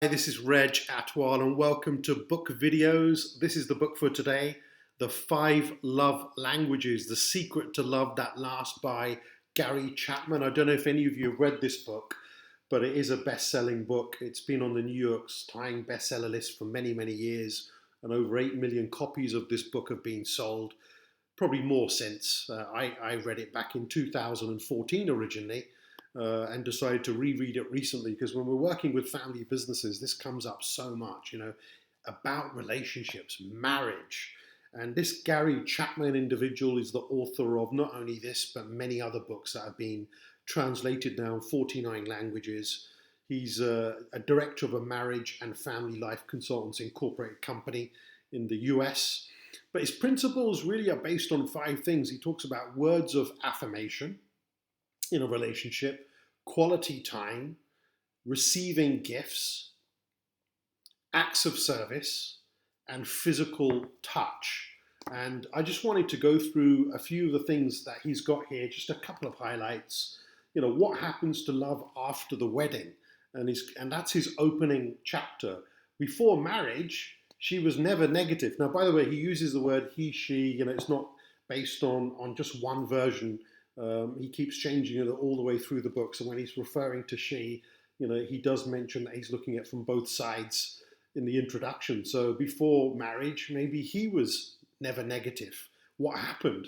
Hi, this is Reg Athwal and welcome to Book Videos. This is the book for today, The 5 Love Languages, The Secret to Love That Lasts by Gary Chapman. I don't know if any of you have read this book, but it is a best-selling book. It's been on the New York Times bestseller list for many, many years, and over 8 million copies of this book have been sold, probably more since. I read it back in 2014 originally, and decided to reread it recently because when we're working with family businesses, this comes up so much, about relationships, marriage. And this Gary Chapman individual is the author of not only this, but many other books that have been translated now in 49 languages. He's a director of a marriage and family life consultants incorporated company in the US. But his principles really are based on 5 things. He talks about words of affirmation in a relationship, quality time, receiving gifts, acts of service, and physical touch. And I just wanted to go through a few of the things that he's got here, just a couple of highlights. What happens to love after the wedding? And that's his opening chapter. Before marriage, she was never negative. Now, by the way, he uses the word he, she, it's not based on just one version. He keeps changing it all the way through the book. So when he's referring to she, he does mention that he's looking at from both sides in the introduction. So before marriage, maybe he was never negative. What happened?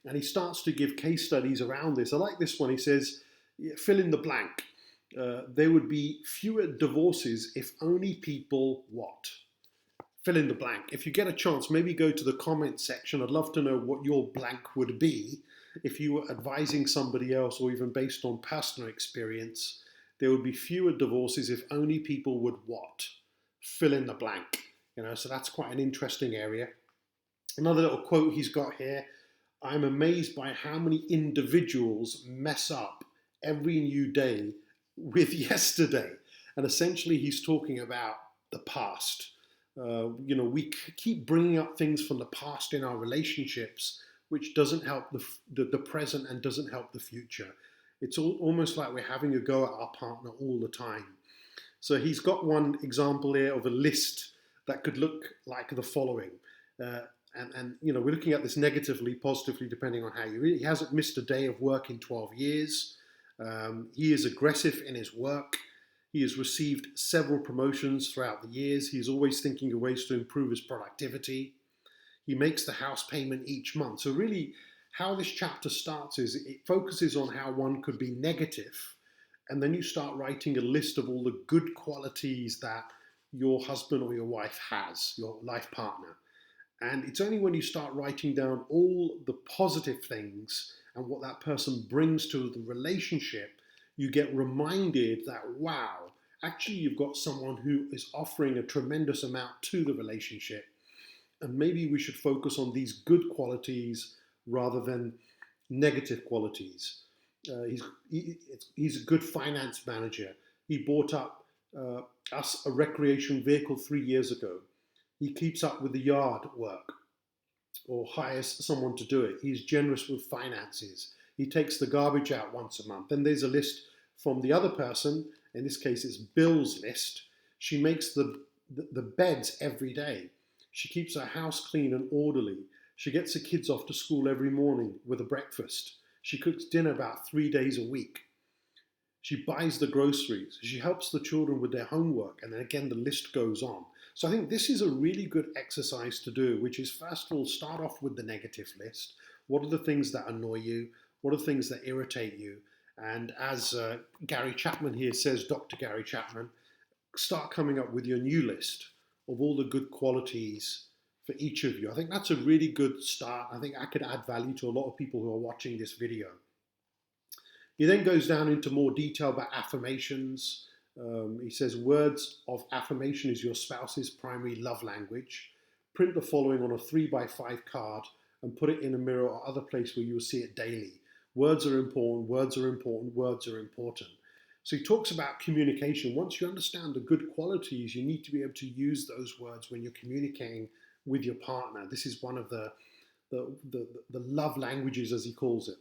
And he starts to give case studies around this. I like this one. He says, fill in the blank. There would be fewer divorces if only people what? Fill in the blank. If you get a chance, maybe go to the comment section. I'd love to know what your blank would be if you were advising somebody else, or even based on personal experience. There would be fewer divorces if only people would what? Fill in the blank. So that's quite an interesting area. Another little quote he's got here: I'm amazed by how many individuals mess up every new day with yesterday. And essentially he's talking about the past. We keep bringing up things from the past in our relationships, which doesn't help the present and doesn't help the future. It's almost like we're having a go at our partner all the time. So he's got one example here of a list that could look like the following. We're looking at this negatively, positively, depending on how you read it. He hasn't missed a day of work in 12 years. He is aggressive in his work. He has received several promotions throughout the years. He's always thinking of ways to improve his productivity. He makes the house payment each month. So really, how this chapter starts is it focuses on how one could be negative, and then you start writing a list of all the good qualities that your husband or your wife has, your life partner. And it's only when you start writing down all the positive things and what that person brings to the relationship, you get reminded that, wow, actually you've got someone who is offering a tremendous amount to the relationship. And maybe we should focus on these good qualities rather than negative qualities. He's a good finance manager. He bought up us a recreation vehicle 3 years ago. He keeps up with the yard work or hires someone to do it. He's generous with finances. He takes the garbage out once a month. Then there's a list from the other person. In this case, it's Bill's list. She makes the beds every day. She keeps her house clean and orderly. She gets the kids off to school every morning with a breakfast. She cooks dinner about 3 days a week. She buys the groceries. She helps the children with their homework. And then again, the list goes on. So I think this is a really good exercise to do, which is first of all, start off with the negative list. What are the things that annoy you? What are the things that irritate you? And as Gary Chapman here says, Dr. Gary Chapman, start coming up with your new list of all the good qualities for each of you. I think that's a really good start. I think I could add value to a lot of people who are watching this video. He then goes down into more detail about affirmations. He says, words of affirmation is your spouse's primary love language. Print the following on a 3x5 card and put it in a mirror or other place where you will see it daily. Words are important, words are important, words are important. So he talks about communication. Once you understand the good qualities, you need to be able to use those words when you're communicating with your partner. This is one of the love languages, as he calls it.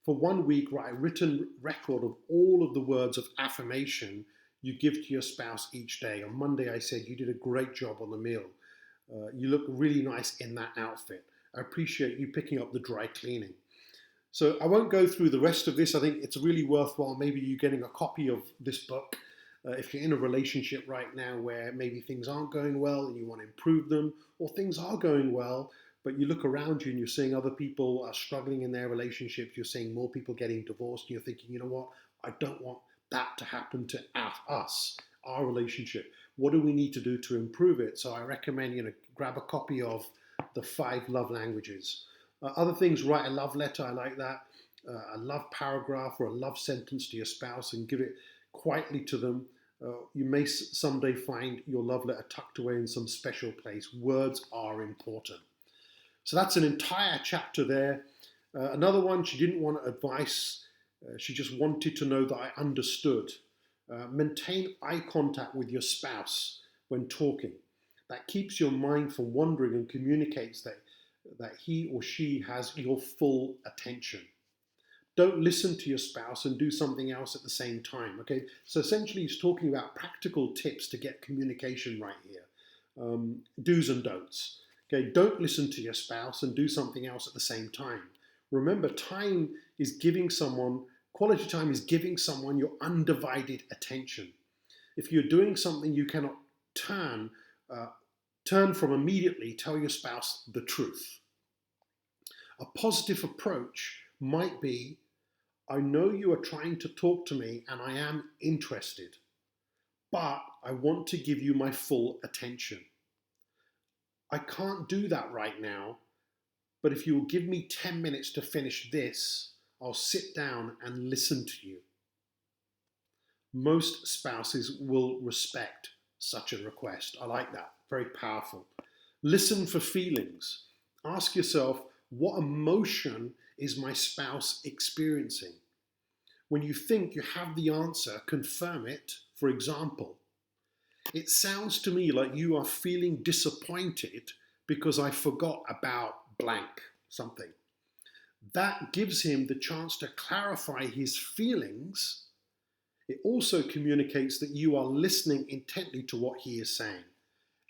For 1 week, write a written record of all of the words of affirmation you give to your spouse each day. On Monday, I said, you did a great job on the meal. You look really nice in that outfit. I appreciate you picking up the dry cleaning. So I won't go through the rest of this. I think it's really worthwhile maybe you getting a copy of this book. If you're in a relationship right now where maybe things aren't going well and you want to improve them, or things are going well, but you look around you and you're seeing other people are struggling in their relationships, you're seeing more people getting divorced, and you're thinking, you know what, I don't want that to happen to us, our relationship. What do we need to do to improve it? So I recommend, grab a copy of the 5 Love Languages. Other things, write a love letter, I like that. A love paragraph or a love sentence to your spouse and give it quietly to them. You may someday find your love letter tucked away in some special place. Words are important. So that's an entire chapter there. Another one, she didn't want advice. She just wanted to know that I understood. Maintain eye contact with your spouse when talking. That keeps your mind from wandering and communicates that he or she has your full attention. Don't listen to your spouse and do something else at the same time. Okay, so essentially he's talking about practical tips to get communication right here. Do's and don'ts. Okay, don't listen to your spouse and do something else at the same time. Remember, quality time is giving someone your undivided attention. If you're doing something you cannot turn from immediately, tell your spouse the truth. A positive approach might be, I know you are trying to talk to me and I am interested, but I want to give you my full attention. I can't do that right now, but if you will give me 10 minutes to finish this, I'll sit down and listen to you. Most spouses will respect such a request. I like that. Very powerful. Listen for feelings. Ask yourself, what emotion is my spouse experiencing? When you think you have the answer, confirm it. For example, it sounds to me like you are feeling disappointed because I forgot about blank something. That gives him the chance to clarify his feelings. It also communicates that you are listening intently to what he is saying.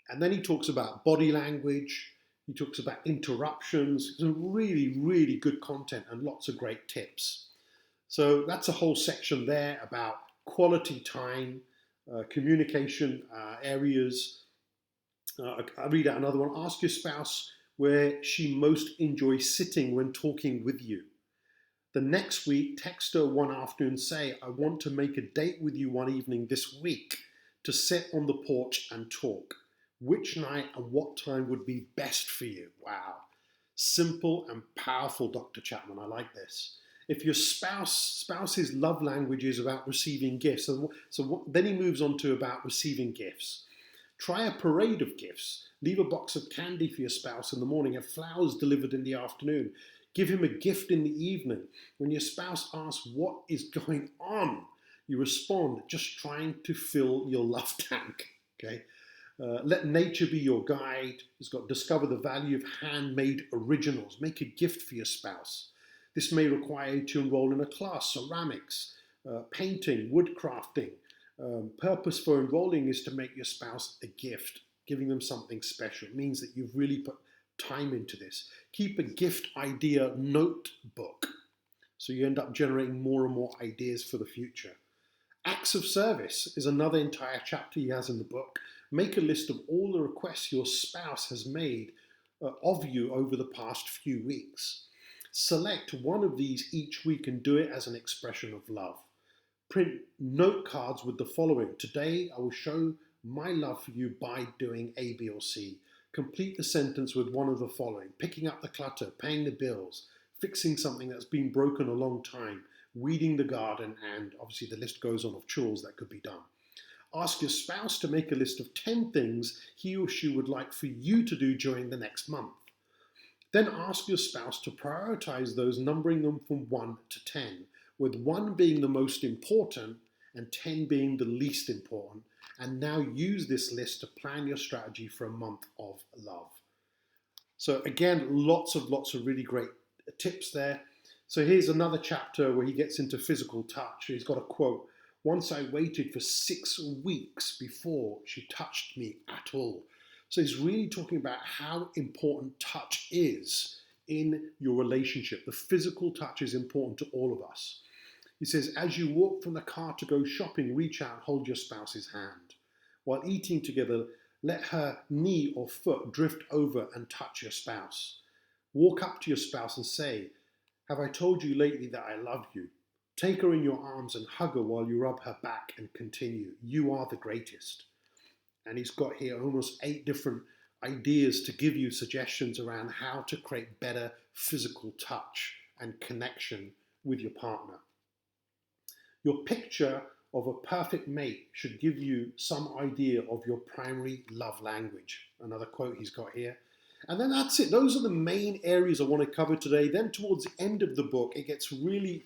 And then he talks about body language. He talks about interruptions. Some really, really good content and lots of great tips. So that's a whole section there about quality time, communication areas. I'll read out another one. Ask your spouse where she most enjoys sitting when talking with you. The next week, text her one afternoon and say, I want to make a date with you one evening this week to sit on the porch and talk. Which night and what time would be best for you? Wow. Simple and powerful, Dr. Chapman. I like this. If your spouse's love language is about receiving gifts, then he moves on to about receiving gifts. Try a parade of gifts. Leave a box of candy for your spouse in the morning, have flowers delivered in the afternoon. Give him a gift in the evening. When your spouse asks what is going on, you respond, just trying to fill your love tank. Okay. Let nature be your guide. It's got discover the value of handmade originals. Make a gift for your spouse. This may require you to enroll in a class, ceramics, painting, wood crafting. Purpose for enrolling is to make your spouse a gift, giving them something special. It means that you've really put time into this. Keep a gift idea notebook, so you end up generating more and more ideas for the future. Acts of service is another entire chapter he has in the book. Make a list of all the requests your spouse has made of you over the past few weeks. Select one of these each week and do it as an expression of love. Print note cards with the following. Today I will show my love for you by doing A, B, or C. Complete the sentence with one of the following. Picking up the clutter, paying the bills, fixing something that's been broken a long time, weeding the garden, and obviously the list goes on of chores that could be done. Ask your spouse to make a list of 10 things he or she would like for you to do during the next month. Then ask your spouse to prioritize those, numbering them from 1 to 10, with 1 being the most important and 10 being the least important. And now use this list to plan your strategy for a month of love. So again, lots of really great tips there. So here's another chapter where he gets into physical touch. He's got a quote. Once I waited for 6 weeks before she touched me at all. So he's really talking about how important touch is in your relationship. The physical touch is important to all of us. He says, as you walk from the car to go shopping, reach out and hold your spouse's hand. While eating together, let her knee or foot drift over and touch your spouse. Walk up to your spouse and say, have I told you lately that I love you? Take her in your arms and hug her while you rub her back and continue. You are the greatest. And he's got here almost 8 different ideas to give you suggestions around how to create better physical touch and connection with your partner. Your picture of a perfect mate should give you some idea of your primary love language. Another quote he's got here. And then that's it. Those are the main areas I want to cover today. Then towards the end of the book, it gets really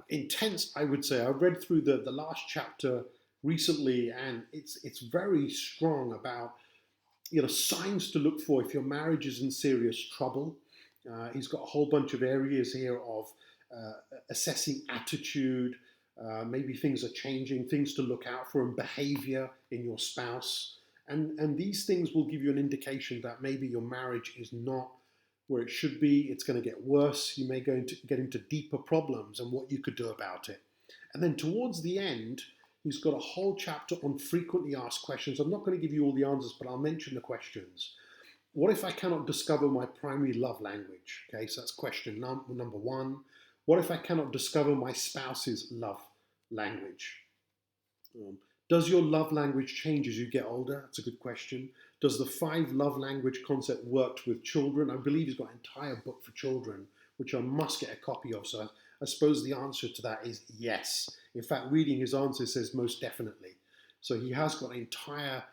intense, I would say. I read through the last chapter recently, and it's very strong about signs to look for if your marriage is in serious trouble. He's got a whole bunch of areas here of assessing attitude, maybe things are changing, things to look out for, and behavior in your spouse. And these things will give you an indication that maybe your marriage is not where it should be. It's going to get worse. You may get into deeper problems and what you could do about it. And then towards the end, he's got a whole chapter on frequently asked questions. I'm not going to give you all the answers, but I'll mention the questions. What if I cannot discover my primary love language? Okay, so that's question number 1. What if I cannot discover my spouse's love language? Does your love language change as you get older? That's a good question. Does the 5 love language concept work with children? I believe he's got an entire book for children, which I must get a copy of. So I suppose the answer to that is yes. In fact, reading his answer says most definitely. So he has got an entire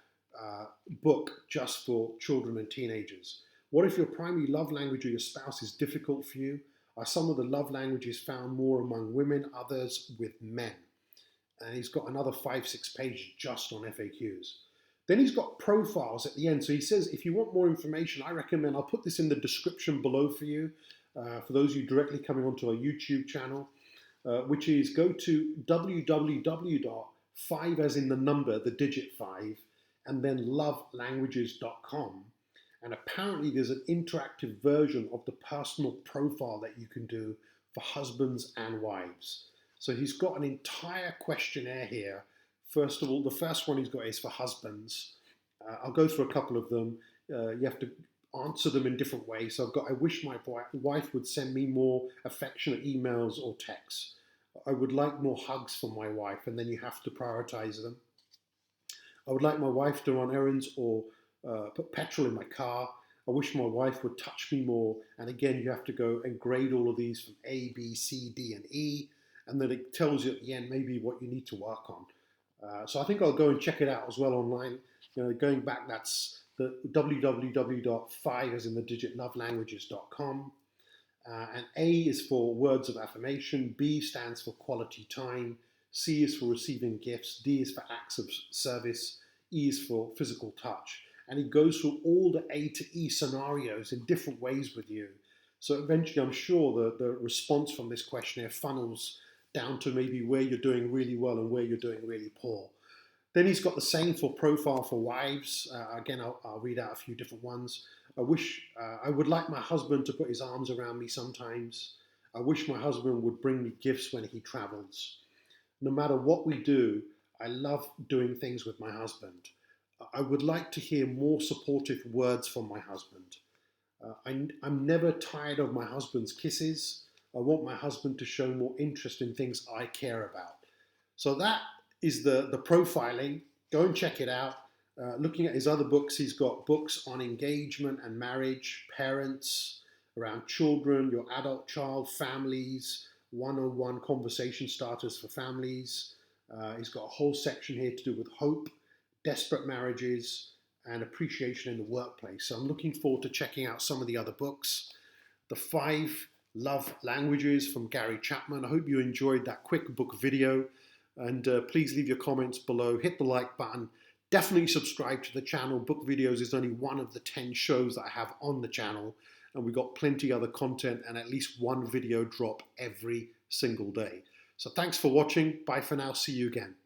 book just for children and teenagers. What if your primary love language of your spouse is difficult for you? Are some of the love languages found more among women, others with men? And he's got another 5-6 pages just on FAQs. Then he's got profiles at the end. So he says, if you want more information, I recommend, I'll put this in the description below for you, for those of you directly coming onto our YouTube channel, which is go to www.5 as in the number, the digit 5, and then lovelanguages.com. And apparently there's an interactive version of the personal profile that you can do for husbands and wives. So he's got an entire questionnaire here. First of all, the first one he's got is for husbands. I'll go through a couple of them. You have to answer them in different ways. So I've got, I wish my wife would send me more affectionate emails or texts. I would like more hugs from my wife, and then you have to prioritize them. I would like my wife to run errands or put petrol in my car. I wish my wife would touch me more. And again, you have to go and grade all of these from A, B, C, D, and E. And then it tells you at the end maybe what you need to work on. So I think I'll go and check it out as well online. Going back, that's the www.5 as in the digit lovelanguages.com. And A is for words of affirmation, B stands for quality time, C is for receiving gifts, D is for acts of service, E is for physical touch. And he goes through all the A to E scenarios in different ways with you. So eventually I'm sure the response from this questionnaire funnels down to maybe where you're doing really well and where you're doing really poor. Then he's got the same for profile for wives. Again, I'll read out a few different ones. I would like my husband to put his arms around me sometimes. I wish my husband would bring me gifts when he travels. No matter what we do, I love doing things with my husband. I would like to hear more supportive words from my husband. I'm never tired of my husband's kisses. I want my husband to show more interest in things I care about. So that is the profiling. Go and check it out. Looking at his other books, he's got books on engagement and marriage, parents, around children, your adult child, families, one-on-one conversation starters for families. He's got a whole section here to do with hope, desperate marriages, and appreciation in the workplace. So I'm looking forward to checking out some of the other books. The 5 Love Languages from Gary Chapman. I hope you enjoyed that quick book video. And please leave your comments below. Hit the like button. Definitely subscribe to the channel. Book Videos is only one of the 10 shows that I have on the channel. And we've got plenty other content and at least one video drop every single day. So thanks for watching. Bye for now. See you again.